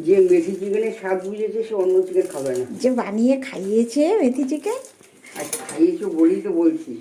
যে মেথি চিকেনের স্বাদ বুঝেছে সে অন্য চিকেন খাবে না। যে বানিয়ে খাইয়েছে মেথি চিকেন, আর খাইয়েছো বলেই তো বলছি।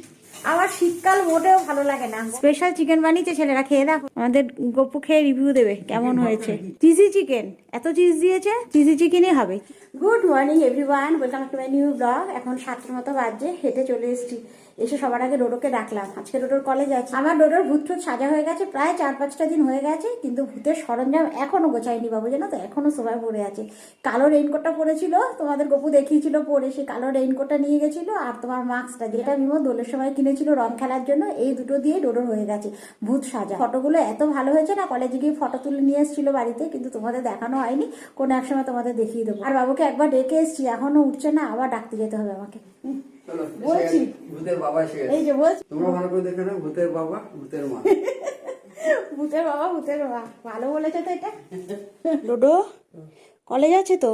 আমার শীতকাল মোটেও ভালো লাগে না। স্পেশাল চিকেন বানিয়েছে ছেলেরা, খেয়ে দেখো। আমাদের গপু খেয়ে রিভিউ দেবে কেমন হয়েছে। চিজি চিকেন, এত চিজ দিয়েছে, চিজি চিকেনই হবে। Good morning everyone, welcome to my new blog. এখন 7টার মতো বাজে, হেঁটে চলে এসেছি। এসে সবার আগে ডোডোকে ডাকলাম, আজকে ডোডোর কলেজ আছে। আমার ডোডোর ভূত ঠুত সাজা হয়ে গেছে, প্রায় 4-5টা দিন হয়ে গেছে, কিন্তু ভূতের সরঞ্জাম এখনো গোছায়নি বাবু, জানো তো, এখনো সবাই পরে আছে। কালো রেইনকোটটা পরেছিল, তোমাদের গপু দেখিয়েছিল পরে, সেই কালো রেইনকোটটা নিয়ে গেছিল, আর তোমার মাস্কটা যেটা মিমো দোলের সময় কিনেছিল রং খেলার জন্য, এই দুটো দিয়ে ডোডোর হয়ে গেছে ভূত সাজা। ফটোগুলো এত ভালো হয়েছে না, কলেজে গিয়ে ফটো তুলে নিয়ে এসেছিল বাড়িতে, কিন্তু তোমাদের দেখানো হয়নি, কোনো এক সময় তোমাদের দেখিয়ে দেবো। আর বাবুকে একবার ডেকে এসেছি, এখনো উঠছে না, আবার ডাকতে যেতে হবে আমাকে। বলছি ভূতের বাবা এসে গেছে। এই যে বলছি, তোমরা ভালো করে দেখে নাও, ভূতের বাবা ভূতের মা। ভূতের বাবা ভূতের মা, ভালো বলেছে তো এটা। ডোডো কলেজ আছে তো,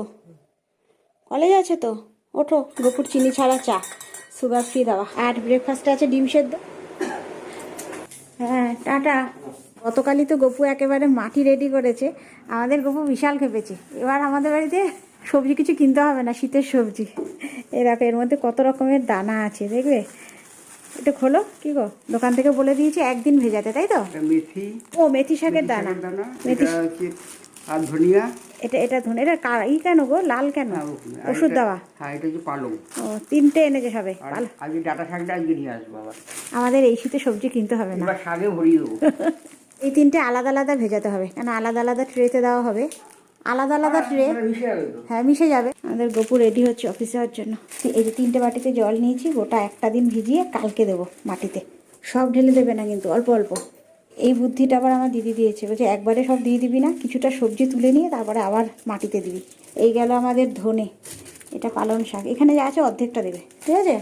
কলেজ আছে তো, ওঠো। গপুর চিনি ছাড়া চা, সুগার ফ্রি দেওয়া, আর ব্রেকফাস্টে আছে ডিম সেদ্ধ। হ্যাঁ টাটা। গতকালই তো গপু একেবারে মাটি রেডি করেছে, আমাদের গপু বিশাল খেপেছে। এবার আমাদের বাড়িতে সবজি কিছু কিনতে হবে না, শীতের সবজি। এ দেখো, এর মধ্যে কত রকমের দানা আছে দেখবে। এটা খোলো, কি গো, দোকান থেকে বলে দিয়েছি একদিন ভেজাতে, তাই তো। মেথি, ও মেথি শাকের দানা, মেথি। আর ধনিয়া। এটা ধনে, এটা ই কেন গো, লাল কেন, ওষুধ দেওয়া? হ্যাঁ, এটা হচ্ছে পালং। ও, 3টে এনেছে সবে। আজকে ডাটা শাকটা আজকে নিয়ে আসবো আবার। আমাদের এই শীতে সবজি কিনতে হবে না, এবার শাকে ভরিয়ে দেবো। এই 3টে আলাদা আলাদা ভেজাতে হবে, কেন আলাদা আলাদা ট্রেতে দেওয়া হবে, আলাদা আলাদা ট্রে। হ্যাঁ মিশে যাবে। আমাদের গপু রেডি হচ্ছে অফিসে যাওয়ার জন্য। এই যে 3টে বাটিতে জল নিয়েছি, গোটা একটা দিন ভিজিয়ে কালকে দেবো মাটিতে। সব ঢেলে দেবে না কিন্তু, অল্প অল্প। এই বুদ্ধিটা আবার আমার দিদি দিয়েছে, বলছে একবারে সব দিয়ে দিবি না, কিছুটা সবজি তুলে নিয়ে তারপরে আবার মাটিতে দিবি। এই গেল আমাদের ধনে, এটা পালং শাক, এখানে যা আছে অর্ধেকটা দেবে, ঠিক আছে,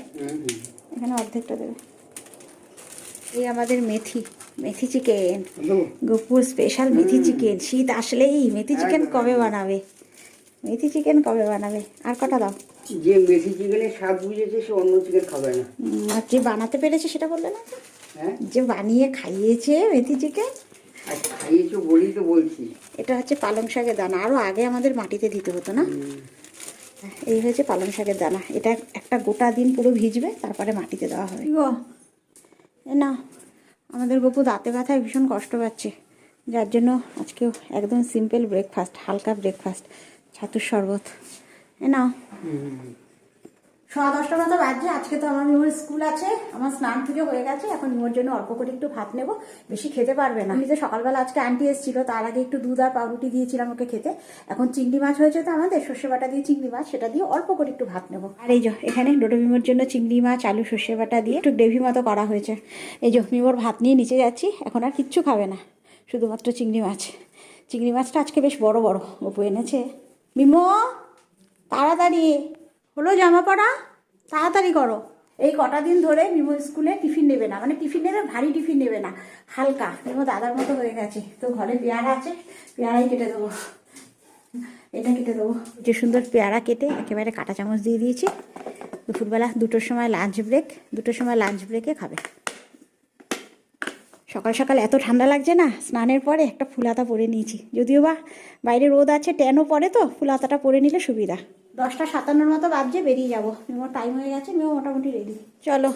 এখানে অর্ধেকটা দেবে। এই আমাদের মেথি, মেথি চিকেন, গপুর স্পেশাল মেথি চিকেন। শীত আসলেই মেথি চিকেন কবে বানাবে, মেথি চিকেন কবে বানাবে? আর কটা দাও। যে মেথি চিকেনের স্বাদ বুঝেছে সে অন্য চিকেন খাবে না। আর যে বানাতে পেরেছে সেটা বললে না? হ্যাঁ, যে বানিয়ে খাইয়েছে মেথি চিকেন। আর খাইয়েছো বলেই তো বলছি। এটা হচ্ছে পালং শাকের দানা, আরও আগে আমাদের মাটিতে দিতে হতো না। এই হচ্ছে পালং শাকের দানা, এটা একটা গোটা দিন পুরো ভিজবে, তারপরে মাটিতে দেওয়া হবে। গো না, আমাদের গপু দাঁতে ব্যথায় ভীষণ কষ্ট পাচ্ছে, যার জন্য আজকেও একদম সিম্পল ব্রেকফাস্ট, হালকা ব্রেকফাস্ট, ছাতুর শরবত। না 10:15 মতো বাজছে। আজকে তো আমার মিমোর স্কুল আছে, আমার স্নান থেকে হয়ে গেছে, এখন মিমোর জন্য অল্প করে একটু ভাত নেব, বেশি খেতে পারবে না। এমনিতে সকালবেলা আজকে আন্টি এসেছিল, তার আগে একটু দুধ আর পাউরুটি দিয়েছিলাম ওকে খেতে। এখন চিংড়ি মাছ হয়েছে তো আমাদের, সর্ষে বাটা দিয়ে চিংড়ি মাছ, সেটা দিয়ে অল্প করে একটু ভাত নেব। আর এই যে এখানে ডোডো মিমোর জন্য চিংড়ি মাছ, আলু, সর্ষে বাটা দিয়ে একটু গ্রেভি মতো করা হয়েছে। এই যে মিমোর ভাত নিয়ে নিচে যাচ্ছি, এখন আর কিচ্ছু খাবে না, শুধুমাত্র চিংড়ি মাছ। চিংড়ি মাছটা আজকে বেশ বড় বড় গপু এনেছে। মিমো তাড়াতাড়ি হলো জামা পরা, তাড়াতাড়ি করো। এই কটা দিন ধরে মিমো স্কুলে টিফিন নেবে না, মানে টিফিন নেবে, ভারী টিফিন নেবে না, হালকা। মিমো দাদার মতো হয়ে গেছে। তো ঘরে পেয়ারা আছে, পেয়ারাই কেটে দেবো, এটা কেটে দেবো। যে সুন্দর পেয়ারা কেটে একেবারে কাঁটা চামচ দিয়ে দিয়েছি। দুপুরবেলা 2টোর সময় লাঞ্চ ব্রেক, 2টোর সময় লাঞ্চ ব্রেকে খাবে। সকাল সকাল এত ঠান্ডা লাগছে না, স্নানের পরে একটা ফুলহাতা পরে নিয়েছি, যদিও বা বাইরে রোদ আছে, ট্যানও পরে, তো ফুলহাতাটা পরে নিলে সুবিধা। 10:57 মতো বাজছে, বেরিয়ে যাবো। মিমোর টাইম হয়ে গেছে, মিমো মোটামুটি রেডি। চলো,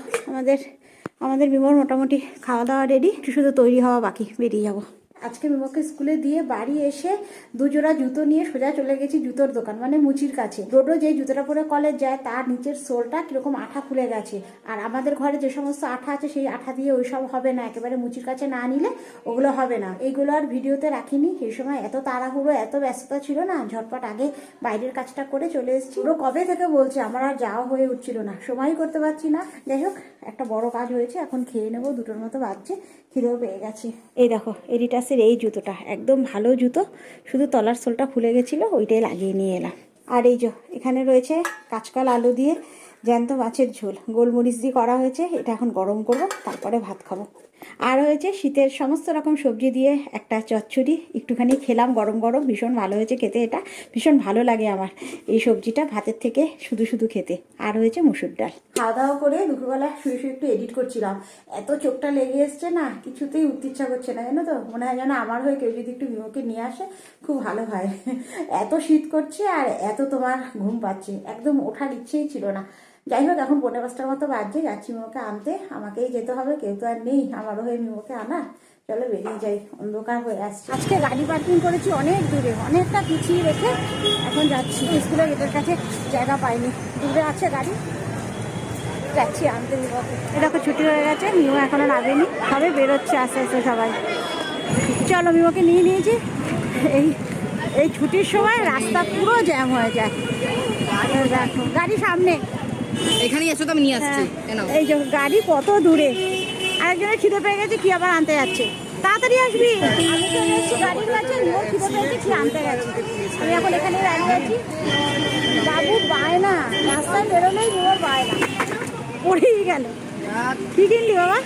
আমাদের মিমোর মোটামুটি খাওয়া দাওয়া রেডি, শুধু তৈরি হওয়া বাকি, বেরিয়ে যাবো। আজকে মিমোকে স্কুলে দিয়ে বাড়ি এসে 2 জোড়া জুতো নিয়ে সোজা চলে গেছি জুতোর দোকান, মানে মুচির কাছে। ডোডো যে জুতোটা পরে কলেজ যায়, তার নিচের সোলটা কিরকম আঠা খুলে গেছে, আর আমাদের ঘরে যে সমস্ত আঠা আছে সেই আঠা দিয়ে ওইসব হবে না, একেবারে মুচির কাছে না নিলে ওগুলো হবে না। এইগুলো আর ভিডিওতে রাখিনি, সেই সময় এত তাড়াহুড়ো, এত ব্যস্ততা ছিল না, ঝটপট আগে বাইরের কাজটা করে চলে এসেছি। ওরা কবে থেকে বলছে, আমার আর যাওয়া হয়ে উঠছিল না, সময়ই করতে পারছি না। যাই হোক, একটা বড় কাজ হয়েছে, এখন খেয়ে নেবো, 2টোর মতো বাজছে, খিদেও পেয়ে গেছে। এই দেখো এডিটাসের এই জুতোটা একদম ভালো জুতো, শুধু তলার সোলটা খুলে গেছিলো, ওইটাই লাগিয়ে নিয়ে এলাম। আর এই যে এখানে রয়েছে কাঁচকল আলু দিয়ে জ্যান্ত মাছের ঝোল, গোলমরিচ দিয়ে করা হয়েছে, এটা এখন গরম করবো, তারপরে ভাত খাবো। আর হয়েছে শীতের সমস্ত রকম সবজি দিয়ে একটা চচ্চড়ি, একটুখানি খেলাম গরম গরম, ভীষণ ভালো হয়েছে খেতে। এটা ভীষণ ভালো লাগে আমার এই সবজিটা ভাতের থেকে শুধু শুধু খেতে। আর হয়েছে মুসুর ডাল। খাওয়া দাওয়া করে দুপুরবেলা শুয়ে শুয়ে একটু এডিট করছিলাম, এত চোখটা লেগে এসছে না, কিছুতেই উঠতে ইচ্ছা করছে না, জানো তো। মনে হয় যেন আমার হয়ে কেউ যদি একটু মিমোকে নিয়ে আসে খুব ভালো হয়। এত শীত করছে আর এত তোমার ঘুম পাচ্ছে, একদম ওঠার ইচ্ছেই ছিল না। যাই হোক, এখন 5:45টার মতো বাজছে, যাচ্ছি মিমোকে আনতে। আমাকেই যেতে হবে, কেউ তো আর নেই আমারও হয়ে মিমোকে আনা। চলো বেরিয়ে যাই, অন্ধকার হয়ে আসছে। আজকে গাড়ি পার্কিং করেছি অনেক দূরে, অনেকটা পিছিয়ে রেখে এখন যাচ্ছি। স্কুলের গেটের কাছে জায়গা পাইনি, দূরে আছে গাড়ি, যাচ্ছি আনতে মিমোকে। এরকম ছুটি হয়ে গেছে, মিমো এখনো নামেনি, সবে বেরোচ্ছে আস্তে আস্তে সবাই। চলো, মিমোকে নিয়ে নিয়েছি। এই এই ছুটির সময় রাস্তা পুরো জ্যাম হয়ে যায়। দেখো গাড়ি সামনে, এখানেই এসো তো, আমি নিয়ে আসছি। এই যে গাড়ি কত দূরে। আরেকজনের খিদে পেয়ে গেছে, কি আবার আনতে যাচ্ছে। তাড়াতাড়ি আসবি, আমি চলে এসেছি গাড়ির কাছে, ও খিদে পেয়েছে, কি আনতে গেছে। আমি এখন এখানে দাঁড়িয়ে আছি। বাবু বায়না, রাস্তায় বেরোলেই ওর বায়না, পড়েই গেল। কি কিনলি বাবা?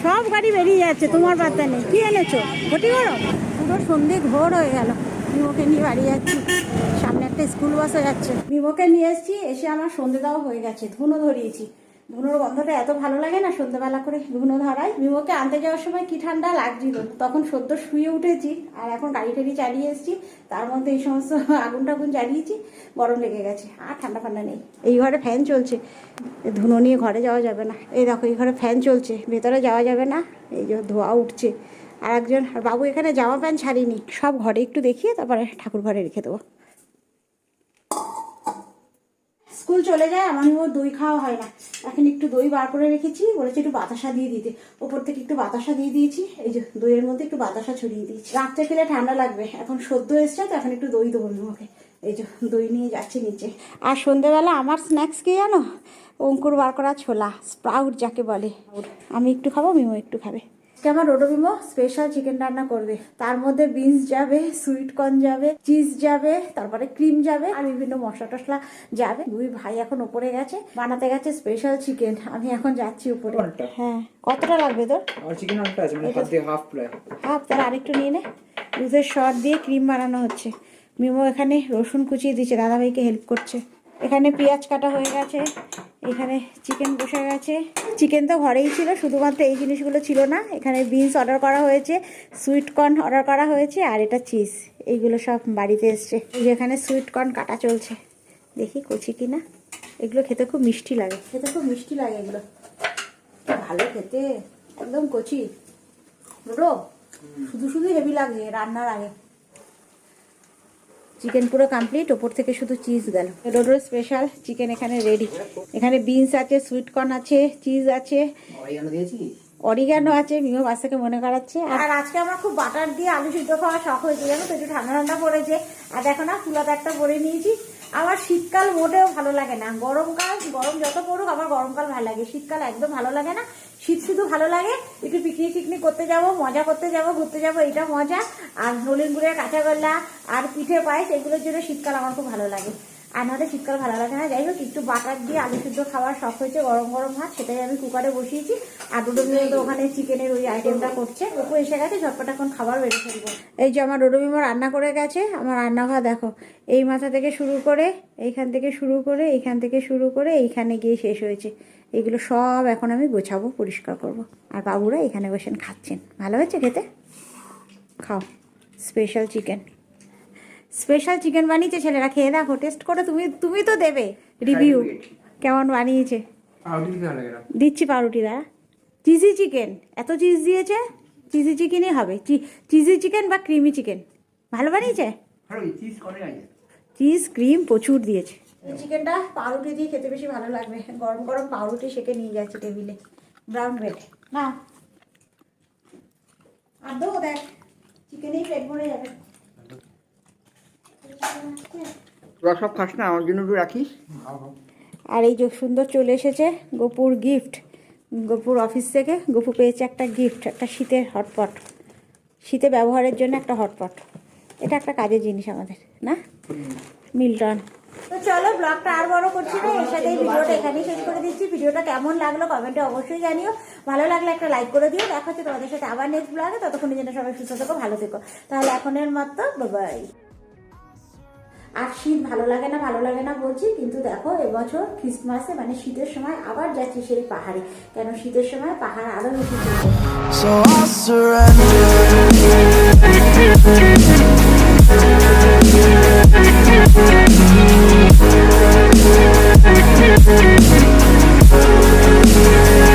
সব গাড়ি বেরিয়ে যাচ্ছে, তোমার বার্তা নেই। কি এনেছো? ঘটি গরম। পুরো সন্ধে ঘোর হয়ে গেল। মিমোকে নিয়ে বাড়ি যাচ্ছি, সামনে একটা স্কুল বাসও যাচ্ছে। মিমোকে নিয়ে এসেছি, এসে আমার সন্ধে দেওয়া হয়ে গেছে, ধুনো ধরিয়েছি। ধুনোর গন্ধটা এত ভালো লাগে না, সন্ধ্যেবেলা করে ধুনো ধরাই। মিমোকে আনতে যাওয়ার সময় কি ঠান্ডা লাগছিল, তখন সদ্য শুয়ে উঠেছি, আর এখন গাড়ি টাড়ি চালিয়ে এসেছি, তার মধ্যে এই সমস্ত আগুন টাগুন জ্বালিয়েছি, গরম লেগে গেছে। আর ঠান্ডা ফান্ডা নেই। এই ঘরে ফ্যান চলছে, ধুনো নিয়ে ঘরে যাওয়া যাবে না। এই দেখো, এই ঘরে ফ্যান চলছে, ভেতরে যাওয়া যাবে না, এই যে ধোয়া উঠছে। আর একজন, আর বাবু এখানে জামা প্যান্ট ছাড়িনি, সব ঘরে একটু দেখিয়ে তারপরে ঠাকুর ঘরে রেখে দেবো। স্কুল চলে যায়, আমার ওর দই খাওয়া হয় না। এখন একটু দই বার করে রেখেছি, বলেছি একটু বাতাসা দিয়ে দিতে, ওপর থেকে একটু বাতাসা দিয়ে দিয়েছি। এই যে দইয়ের মধ্যে একটু বাতাসা ছড়িয়ে দিয়েছি, রাত্রে খেলে ঠান্ডা লাগবে। এখন সদ্য এসছে তো, এখন একটু দই দেবো ওকে। এই যে দই নিয়ে যাচ্ছে নিচে। আর সন্ধ্যেবেলা আমার স্ন্যাক্স কি জানো? অঙ্কুর বার করা ছোলা, স্প্রাউট যাকে বলে। আমি একটু খাবো, মিমো একটু খাবে। আজকে আমার রোডোমিমো স্পেশাল চিকেন রান্না করবে। তার মধ্যে বিনস যাবে, সুইট কর্ন যাবে, চিজ যাবে, তারপরে ক্রিম যাবে, আর বিভিন্ন মশলা টসলা যাবে। দুই ভাই এখন উপরে গেছে, বানাতে গেছে স্পেশাল চিকেন। আমি এখন যাচ্ছি উপরে। হ্যাঁ, কতটা লাগবে তোর? আর চিকেন অনেকটা আছে, মানে হাফ দিয়ে হাফ প্রায়। হাফ, তার আরেকটু নিয়ে নে। দুধের শর্ট দিয়ে ক্রিম বানানো হচ্ছে। মিমো এখানে রসুন কুচিয়ে দিচ্ছে, দাদাভাইকে হেল্প করছে। এখানে পেঁয়াজ কাটা হয়ে গেছে, এখানে চিকেন বসে গেছে। চিকেন তো ঘরেই ছিল, শুধুমাত্র এই জিনিসগুলো ছিল না। এখানে বিনস অর্ডার করা হয়েছে, সুইট কর্ন অর্ডার করা হয়েছে, আর এটা চিজ। এইগুলো সব বাড়িতে এসছে। এই যে এখানে সুইট কর্ন কাটা চলছে, দেখি কচি কিনা। এগুলো খেতে খুব মিষ্টি লাগে, খেতে খুব মিষ্টি লাগে এগুলো, ভালো খেতে, একদম কচি। রোডো শুধু শুধু হেভি লাগে রান্নার আগে। চিকেন পুরো কমপ্লিট, ওপর থেকে শুধু চিজ গেল। রোডোর স্পেশাল চিকেন এখানে রেডি। এখানে বিনস আছে, সুইট কর্ন আছে, চিজ আছে, অরিগানো আছে। মিমো বাস থেকে মনে করাচ্ছে। আর আজকে আমার খুব বাটার দিয়ে আলু সিদ্ধ খাওয়া শখ হয়েছে, জানো তো। একটু ঠান্ডা ঠান্ডা পড়েছে, আর দেখো না ফুলাতে একটা পরে নিয়েছি। আমার শীতকাল মোটেও ভালো লাগে না, গরমকাল, গরম যত পড়ুক আমার গরমকাল ভালো লাগে, শীতকাল একদম ভালো লাগে না। শীত শুধু ভালো লাগে একটু পিকনিক টিকনিক করতে যাব, মজা করতে যাব, ঘুরতে যাব, এটা মজা। আর নলেন গুড়ের কাঁচাগোল্লা আর পিঠে পায়েস, এগুলোর জন্য শীতকাল আমার খুব ভালো লাগে। আর নাহলে শীতকাল ভালো লাগে না। যাই হোক, একটু বাটার দিয়ে আলু সিদ্ধ খাওয়ার শখ হয়েছে, গরম গরম ভাত, সেটাই আমি কুকারে বসিয়েছি। আর ডোডো মিমো তো ওখানে চিকেনের ওই আইটেমটা করছে। ওপো এসে গেছে, ঝটপট এখন খাবার বেড়ে ফেলবো। এই যে আমার ডোডো মিমো রান্না করে গেছে। আমার রান্নাঘর দেখো, এই মাথা থেকে শুরু করে, এইখান থেকে শুরু করে, এইখান থেকে শুরু করে এইখানে গিয়ে শেষ হয়েছে। এগুলো সব এখন আমি গোছাবো, পরিষ্কার করব। আর বাবুরা এখানে বসেন খাচ্ছেন। ভালো হয়েছে খেতে, খাও। স্পেশাল চিকেন, স্পেশাল চিকেন বানিয়েছে ছেলেরা, খেয়ে দেখো, টেস্ট করে। তুমি তো দেবে রিভিউ কেমন বানিয়েছে। দিচ্ছি পাউরুটি দা। চিজি চিকেন, এত চিজ দিয়েছে, চিজি চিকেনই হবে। চিজি চিকেন বা ক্রিমি চিকেন ভালো বানিয়েছে। চিজ ক্রিম প্রচুর দিয়েছে। এই চিকেনটা পাউরুটি দিয়ে খেতে বেশি ভালো লাগবে। গরম গরম পাউরুটি সেকে নিয়ে যাচ্ছে টেবিলে, ব্রাউন ব্রেড। না আর দেবো, দেখ চিকেনেই পেট ভরে যাবে। তোরা সব খাস না, আমার জন্য একটু রাখিস। আর এই যে সুন্দর চলে এসেছে গোপুর গিফট। গোপুর অফিস থেকে গোপু পেয়েছে একটা গিফট, একটা শীতের হটপট, শীতে ব্যবহারের জন্য একটা হটপট। এটা একটা কাজের জিনিস আমাদের, না মিল্টন। তো চলো ব্লগটা আর বড় করছি না, এর সাথে এই ভিডিওটা এখানেই শেষ করে দিচ্ছি। ভিডিওটা কেমন লাগলো কমেন্টে অবশ্যই জানিও, ভালো লাগলে একটা লাইক করে দিও। দেখা হচ্ছে তোমাদের সাথে আবার নেক্সট ব্লগে, ততক্ষণের জন্য সবাই সুস্থ থেকো, ভালো থেকো। তাহলে এখনের মতো বাই। আর শীত ভালো লাগে না বলছি, কিন্তু দেখো এবছর ক্রিসমাসে মানে শীতের সময় আবার যাচ্ছি সেই পাহাড়ে, কেন শীতের সময় পাহাড় আরো বেশি। So I'll surrender.